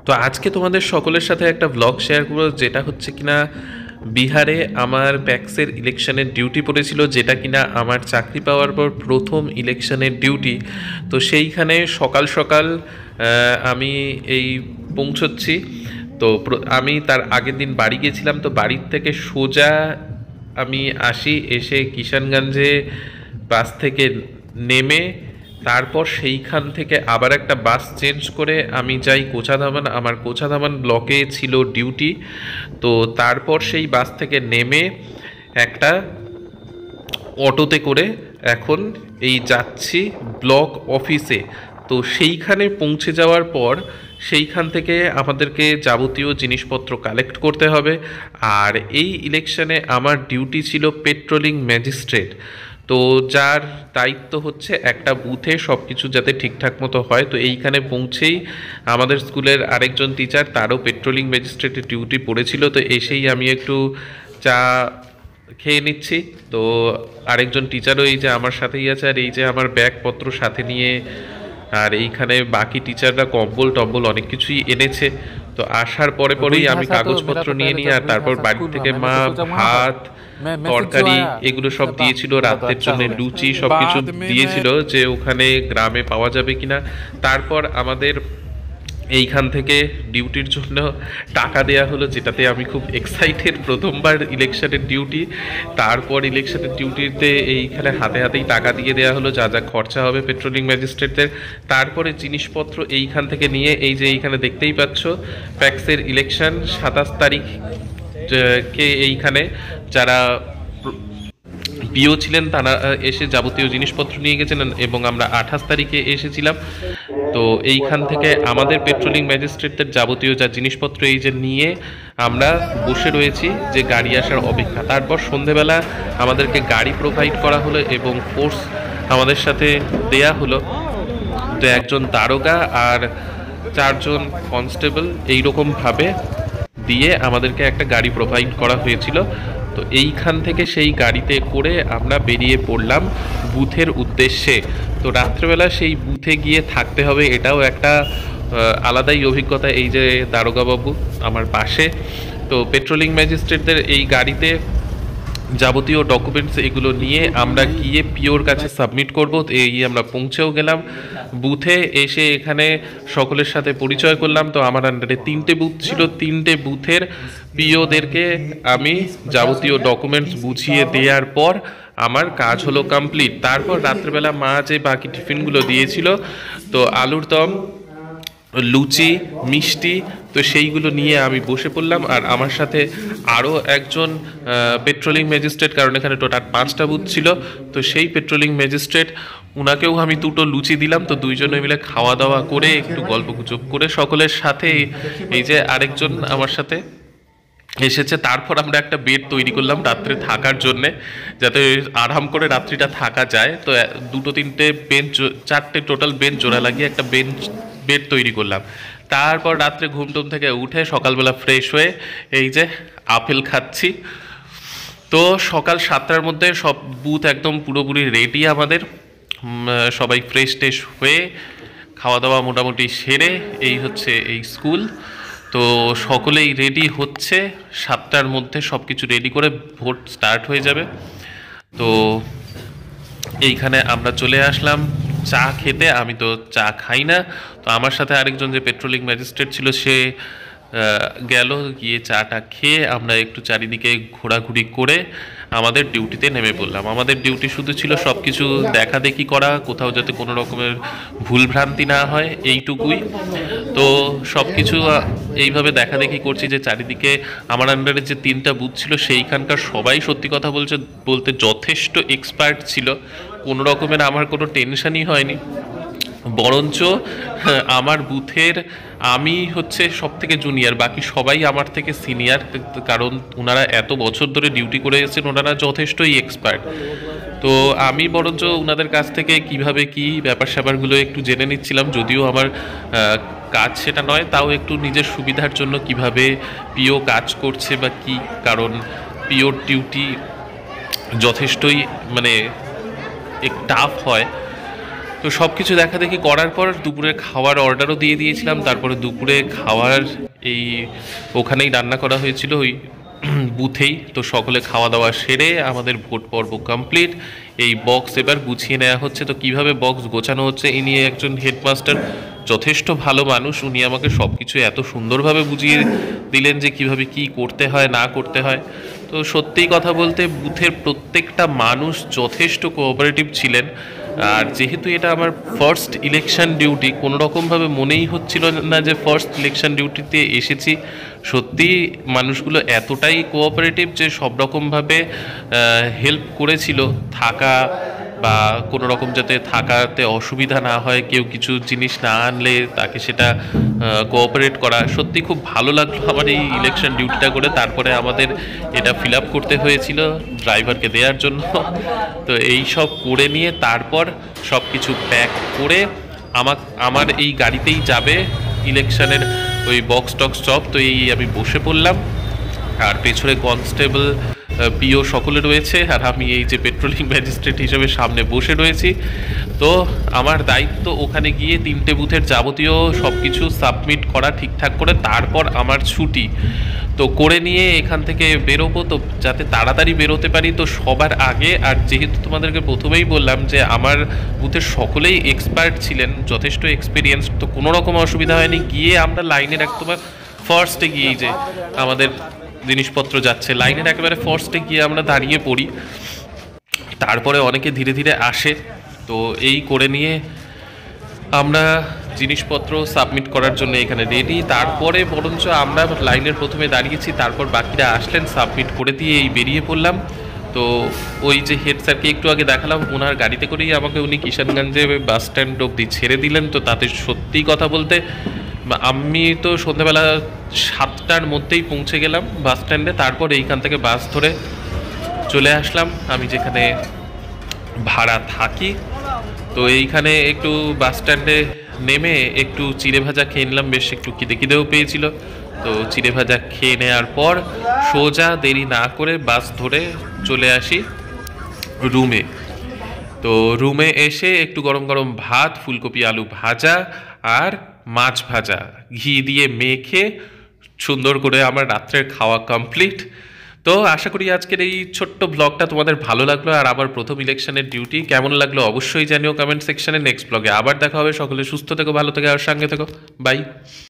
তো আজকে তোমাদের সকলের সাথে একটা ব্লগ শেয়ার করবো, যেটা হচ্ছে কিনা বিহারে আমার প্যাক্সের ইলেকশনের ডিউটি পড়েছিল, যেটা কিনা আমার চাকরি পাওয়ার পর প্রথম ইলেকশনের ডিউটি। তো সেইখানে সকাল সকাল আমি এই পৌঁছচ্ছি। তো আমি তার আগের দিন বাড়ি গেছিলাম, তো বাড়ির থেকে সোজা আমি এসে কিষানগঞ্জে বাস থেকে নেমে তারপর সেইখান থেকে আবার একটা বাস চেঞ্জ করে আমি যাই কোচাধামান। আমার কোচাধামান ব্লকে ছিল ডিউটি। তো তারপর সেই বাস থেকে নেমে একটা অটোতে করে এখন এই যাচ্ছি ব্লক অফিসে। তো সেইখানে পৌঁছে যাওয়ার পর সেইখান থেকে আমাদেরকে যাবতীয় জিনিসপত্র কালেক্ট করতে হবে। আর এই ইলেকশনে আমার ডিউটি ছিল পেট্রোলিং ম্যাজিস্ট্রেট। তো যার দায়িত্ব হচ্ছে একটা বুথে সব কিছু যাতে ঠিকঠাক মতো হয়। তো এইখানে পৌঁছেই আমাদের স্কুলের আরেকজন টিচার, তারও পেট্রোলিং ম্যাজিস্ট্রেটের ডিউটি পড়েছিল। তো এসেই আমি একটু চা খেয়ে নিচ্ছি। তো আরেকজন টিচারও এই যে আমার সাথেই আছে, আর এই যে আমার ব্যাগপত্র সাথে নিয়ে, আর এইখানে বাকি টিচাররা কম্বল টম্বল অনেক কিছুই এনেছে। তো আসার পরে পরেই আমি কাগজপত্র নিয়ে নিই, আর তারপর বাড়ি থেকে মা ভাত তরকারি এগুলো সব দিয়েছিল, রাতের জন্য লুচি সবকিছু দিয়েছিল, যে ওখানে গ্রামে পাওয়া যাবে কিনা। তারপর আমাদের এইখান থেকে ডিউটির জন্য টাকা দেয়া হলো, যেটাতে আমি খুব এক্সাইটেড, প্রথমবার ইলেকশনের ডিউটি। তারপর ইলেকশনের ডিউটিতে এইখানে হাতে হাতেই টাকা দিয়ে দেওয়া হলো যা যা খরচা হবে পেট্রোলিং ম্যাজিস্ট্রেটদের। তারপরে জিনিসপত্র এইখান থেকে নিয়ে এই যে এইখানে দেখতেই পাচ্ছ প্যাক্সের ইলেকশন 27 তারিখ কে এইখানে যারা পিও ছিলেন তারা এসে যাবতীয় জিনিসপত্র নিয়ে গেছেন, এবং আমরা 28 তারিখে এসেছিলাম। তো এইখান থেকে আমাদের পেট্রোলিং ম্যাজিস্ট্রেটদের যাবতীয় যা জিনিসপত্র এই যে নিয়ে আমরা বসে রয়েছি যে গাড়ি আসার অপেক্ষা। তারপর সন্ধেবেলা আমাদেরকে গাড়ি প্রোভাইড করা হলো এবং ফোর্স আমাদের সাথে দেয়া হলো। তো একজন দারোগা আর 4 জন কনস্টেবল এইরকমভাবে দিয়ে আমাদেরকে একটা গাড়ি প্রোভাইড করা হয়েছিল। তো এইখান থেকে সেই গাড়িতে করে আমরা বেরিয়ে পড়লাম বুথের উদ্দেশ্যে। তো রাত্রেবেলা সেই বুথে গিয়ে থাকতে হবে, এটাও একটা আলাদাই অভিজ্ঞতা। এই যে দারোগাবাবু আমার পাশে, তো পেট্রোলিং ম্যাজিস্ট্রেটদের এই গাড়িতে যাবতীয় ডকুমেন্টস এগুলো নিয়ে আমরা গিয়ে পিওর কাছে সাবমিট করব। এই আমরা পৌঁছেও গেলাম বুথে। এসে এখানে সকলের সাথে পরিচয় করলাম। তো আমার আন্ডারে 3টে বুথ ছিল, 3টে বুথের পিওদেরকে আমি যাবতীয় ডকুমেন্টস বুঝিয়ে দেওয়ার পর আমার কাজ হলো কমপ্লিট। তারপর রাত্রেবেলা মা যে বাকি টিফিনগুলো দিয়েছিল, তো আলুর দম, লুচি, মিষ্টি, তো সেইগুলো নিয়ে আমি বসে পড়লাম। আর আমার সাথে আরও একজন পেট্রোলিং ম্যাজিস্ট্রেট, কারণ এখানে টোটাল 5টা বুথ ছিল, তো সেই পেট্রোলিং ম্যাজিস্ট্রেট উনাকেও আমি 2টো লুচি দিলাম। তো দুইজনে মিলে খাওয়া দাওয়া করে একটু গল্পগুজব করে সকলের সাথে এই যে আরেকজন আমার সাথে এসেছে, তারপর আমরা একটা বেড তৈরি করলাম রাত্রে থাকার জন্যে, যাতে আরাম করে রাত্রিটা থাকা যায়। তো 2-3টে বেঞ্চ, 4টে টোটাল বেঞ্চ জোড়া লাগিয়ে একটা বেড তৈরি করলাম। তারপর রাত্রে ঘুমটুম থেকে উঠে সকালবেলা ফ্রেশ হয়ে এই যে আপেল খাচ্ছি। তো সকাল 7টার মধ্যে সব বুথ একদম পুরোপুরি রেডি আমাদের, সবাই ফ্রেশ ট্রেশ হয়ে খাওয়া দাওয়া মোটামুটি সেরে এই হচ্ছে এই স্কুল। তো সকলেই রেডি হচ্ছে, 7টার মধ্যে সব কিছু রেডি করে ভোট স্টার্ট হয়ে যাবে। তো এইখানে আমরা চলে আসলাম চা খেতে। আমি তো চা খাই না, তো আমার সাথে আরেকজন যে পেট্রোলিং ম্যাজিস্ট্রেট ছিল সে গেল, গিয়ে চাটা খেয়ে আমরা একটু চারিদিকে ঘোরাঘুরি করে আমাদের ডিউটিতে নেমে পড়লাম। আমাদের ডিউটি শুধু ছিল সব কিছু দেখা দেখি করা, কোথাও যাতে কোনো রকমের ভুলভ্রান্তি না হয়, এইটুকুই। তো সব কিছু এইভাবে দেখা দেখি করছি যে চারিদিকে আমার আন্ডারে যে 3টা বুথ ছিল সেইখানকার সবাই সত্যি কথা বলতে যথেষ্ট এক্সপার্ট ছিল। কোনো রকমের আমার কোনো টেনশনই হয়নি, বরঞ্চ আমার বুথের আমি হচ্ছে সব থেকে জুনিয়র, বাকি সবাই আমার থেকে সিনিয়র, কারণ ওনারা এত বছর ধরে ডিউটি করে এসেছেন, ওনারা যথেষ্টই এক্সপার্ট। তো আমি বরঞ্চ ওনাদের কাছ থেকে কিভাবে কি ব্যাপার স্যাপারগুলো একটু জেনে নিচ্ছিলাম, যদিও আমার কাজ সেটা নয়, তাও একটু নিজের সুবিধার জন্য কিভাবে পিও কাজ করছে বা কি, কারণ পিওর ডিউটি যথেষ্টই মানে টাফ হয়। তো সব কিছু দেখাদেখি করার পর দুপুরে খাওয়ার অর্ডারও দিয়ে দিয়েছিলাম। তারপরে দুপুরে খাওয়ার এই ওখানেই রান্না করা হয়েছিল ওই বুথেই। তো সকলে খাওয়া দাওয়া সেরে আমাদের ভোট পর্ব কমপ্লিট। এই বক্স এবার গুছিয়ে নেওয়া হচ্ছে। তো কিভাবে বক্স গোছানো হচ্ছে এই নিয়ে একজন হেডমাস্টার যথেষ্ট ভালো মানুষ, উনি আমাকে সব কিছু এত সুন্দরভাবে বুঝিয়ে দিলেন যে কিভাবে কি করতে হয় না করতে হয়। তো সত্যিই কথা বলতে বুথের প্রত্যেকটা মানুষ যথেষ্ট কোঅপারেটিভ ছিলেন। আর যেহেতু এটা আমার ফার্স্ট ইলেকশন ডিউটি, কোনো রকমভাবে মনেই হচ্ছিল না যে ফার্স্ট ইলেকশন ডিউটিতে এসেছি। সত্যি মানুষগুলো এতটাই কোঅপারেটিভ যে সব রকমভাবে হেল্প করেছিল, থাকা বা কোনো রকম যাতে থাকাতে অসুবিধা না হয়, কেউ কিছু জিনিস না আনলে তাকে সেটা কোঅপারেট করা। সত্যি খুব ভালো লাগলো আমার এই ইলেকশন ডিউটিটা করে। তারপরে আমাদের এটা ফিল আপ করতে হয়েছিল ড্রাইভারকে দেওয়ার জন্য। তো এই সব করে নিয়ে তারপর সব কিছু প্যাক করে আমার এই গাড়িতেই যাবে ইলেকশনের ওই বক্স টক্স সব। তো এই আমি বসে পড়লাম, আর পেছনে কনস্টেবল পিও সকলে রয়েছে, আর আমি এই যে পেট্রোলিং ম্যাজিস্ট্রেট হিসেবে সামনে বসে রয়েছি। তো আমার দায়িত্ব ওখানে গিয়ে 3টে বুথের যাবতীয় সব কিছু সাবমিট করা ঠিকঠাক করে, তারপর আমার ছুটি। তো করে নিয়ে এখান থেকে বেরোবো, তো যাতে তাড়াতাড়ি বেরোতে পারি। তো সবার আগে, আর যেহেতু তোমাদেরকে প্রথমেই বললাম যে আমার বুথের সকলেই এক্সপার্ট ছিলেন, যথেষ্ট এক্সপিরিয়েন্স, তো কোনো রকম অসুবিধা হয়নি। গিয়ে আমরা লাইনের একদম ফার্স্টে গিয়েই যে আমাদের জিনিসপত্র যাচ্ছে, লাইনের একেবারে ফার্স্টে গিয়ে আমরা দাঁড়িয়ে পড়ি। তারপরে অনেকে ধীরে ধীরে আসে। তো এই করে নিয়ে আমরা জিনিসপত্র সাবমিট করার জন্য এখানে রেডি। তারপরে বরঞ্চ আমরা লাইনের প্রথমে দাঁড়িয়েছি, তারপর বাকিরা আসলেন, সাবমিট করে দিয়ে এই বেরিয়ে পড়লাম। তো ওই যে হেড স্যারকে একটু আগে দেখালাম, ওনার গাড়িতে করেই আমাকে উনি কিষানগঞ্জে বাস স্ট্যান্ড অবধি ছেড়ে দিলেন। তো তাতে সত্যি কথা বলতে আমি তো সন্ধ্যাবেলা 7টার মধ্যেই পৌঁছে গেলাম বাস স্ট্যান্ডে। তারপর এইখান থেকে বাস ধরে চলে আসলাম আমি যেখানে ভাড়া থাকি। তো এইখানে একটু বাস স্ট্যান্ডে নেমে একটু চিড়ে ভাজা খেয়ে নিলাম, বেশ একটু খিদেও পেয়েছিল। তো চিড়ে ভাজা খেয়ে নেওয়ার পর সোজা দেরি না করে বাস ধরে চলে আসি রুমে। তো রুমে এসে একটু গরম গরম ভাত, ফুলকপি আলু ভাজা আর মাছ ভাজা ঘি দিয়ে মেখে সুন্দর করে আমার রাত্রের খাওয়া কমপ্লিট। তো আশা করি আজকের এই ছোট্ট ব্লগটা তোমাদের ভালো লাগলো। আর আবার প্রথম ইলেকশনের ডিউটি কেমন লাগলো অবশ্যই জানিও কমেন্ট সেকশনে। নেক্সট ব্লগে আবার দেখা হবে। সকলে সুস্থ থেকো, ভালো থেকো আর সঙ্গে থেকো। বাই।